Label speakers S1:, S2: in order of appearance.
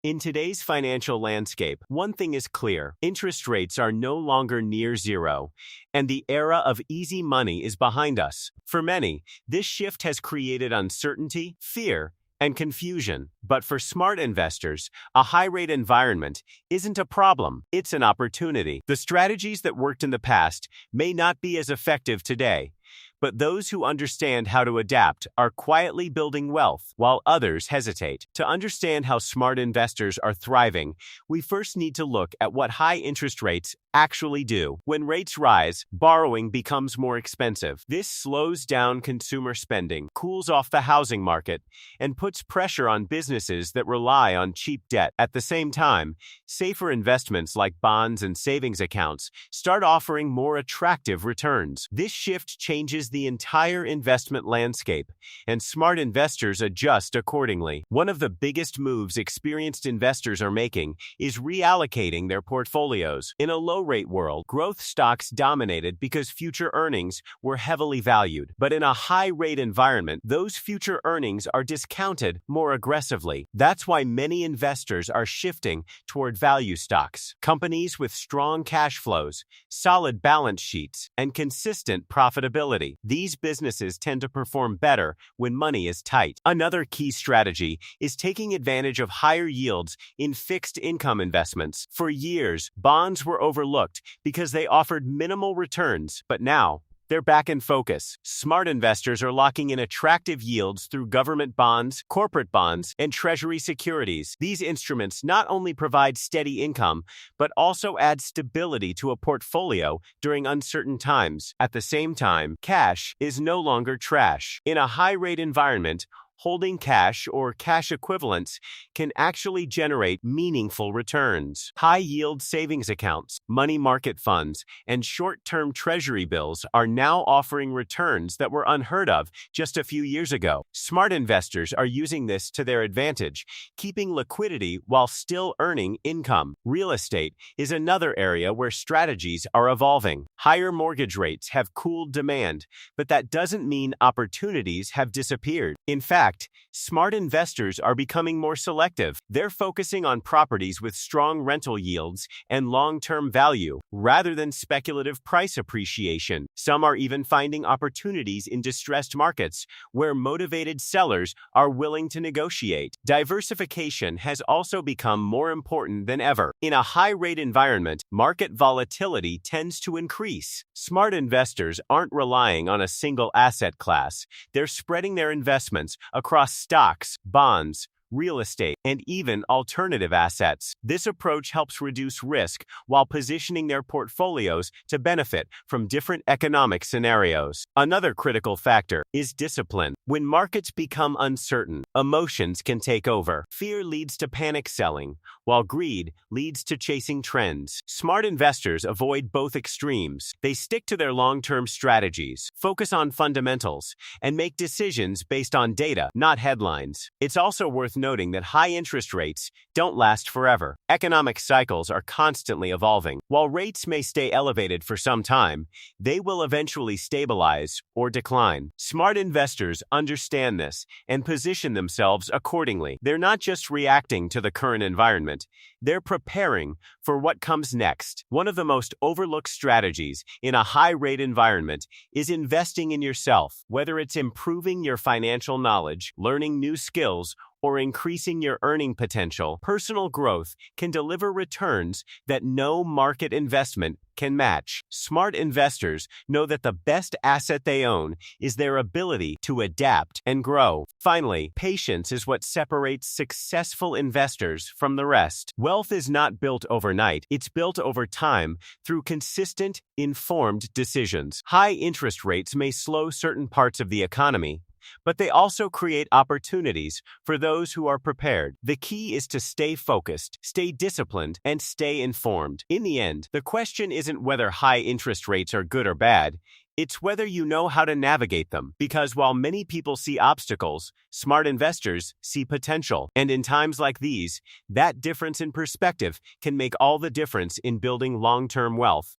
S1: In today's financial landscape, one thing is clear. Interest rates are no longer near zero, and the era of easy money is behind us. For many, this shift has created uncertainty, fear, and confusion. But for smart investors, a high-rate environment isn't a problem, it's an opportunity. The strategies that worked in the past may not be as effective today, but those who understand how to adapt are quietly building wealth while others hesitate. To understand how smart investors are thriving, we first need to look at what high interest rates actually do. When rates rise, borrowing becomes more expensive. This slows down consumer spending, cools off the housing market, and puts pressure on businesses that rely on cheap debt. At the same time, safer investments like bonds and savings accounts start offering more attractive returns. This shift changes the entire investment landscape, and smart investors adjust accordingly. One of the biggest moves experienced investors are making is reallocating their portfolios. In a low-rate world, growth stocks dominated because future earnings were heavily valued. But in a high-rate environment, those future earnings are discounted more aggressively. That's why many investors are shifting toward value stocks, companies with strong cash flows, solid balance sheets, and consistent profitability. These businesses tend to perform better when money is tight. Another key strategy is taking advantage of higher yields in fixed income investments. For years, bonds were overlooked because they offered minimal returns, but now they're back in focus. Smart investors are locking in attractive yields through government bonds, corporate bonds, and treasury securities. These instruments not only provide steady income, but also add stability to a portfolio during uncertain times. At the same time, cash is no longer trash. In a high-rate environment, holding cash or cash equivalents can actually generate meaningful returns. High-yield savings accounts, money market funds, and short-term treasury bills are now offering returns that were unheard of just a few years ago. Smart investors are using this to their advantage, keeping liquidity while still earning income. Real estate is another area where strategies are evolving. Higher mortgage rates have cooled demand, but that doesn't mean opportunities have disappeared. In fact, smart investors are becoming more selective. They're focusing on properties with strong rental yields and long-term value, rather than speculative price appreciation. Some are even finding opportunities in distressed markets, where motivated sellers are willing to negotiate. Diversification has also become more important than ever. In a high-rate environment, market volatility tends to increase. Smart investors aren't relying on a single asset class. They're spreading their investments across stocks, bonds, real estate, and even alternative assets. This approach helps reduce risk while positioning their portfolios to benefit from different economic scenarios. Another critical factor is discipline. When markets become uncertain, emotions can take over. Fear leads to panic selling, while greed leads to chasing trends. Smart investors avoid both extremes. They stick to their long-term strategies, focus on fundamentals, and make decisions based on data, not headlines. It's also worth noting that high interest rates don't last forever. Economic cycles are constantly evolving. While rates may stay elevated for some time, they will eventually stabilize or decline. Smart investors understand this and position themselves accordingly. They're not just reacting to the current environment, they're preparing for what comes next. One of the most overlooked strategies in a high-rate environment is investing in yourself. Whether it's improving your financial knowledge, learning new skills, or increasing your earning potential, personal growth can deliver returns that no market investment can match. Smart investors know that the best asset they own is their ability to adapt and grow. Finally, patience is what separates successful investors from the rest. Wealth is not built overnight. It's built over time through consistent, informed decisions. High interest rates may slow certain parts of the economy, but they also create opportunities for those who are prepared. The key is to stay focused, stay disciplined, and stay informed. In the end, the question isn't whether high interest rates are good or bad. It's whether you know how to navigate them. Because while many people see obstacles, smart investors see potential. And in times like these, that difference in perspective can make all the difference in building long-term wealth.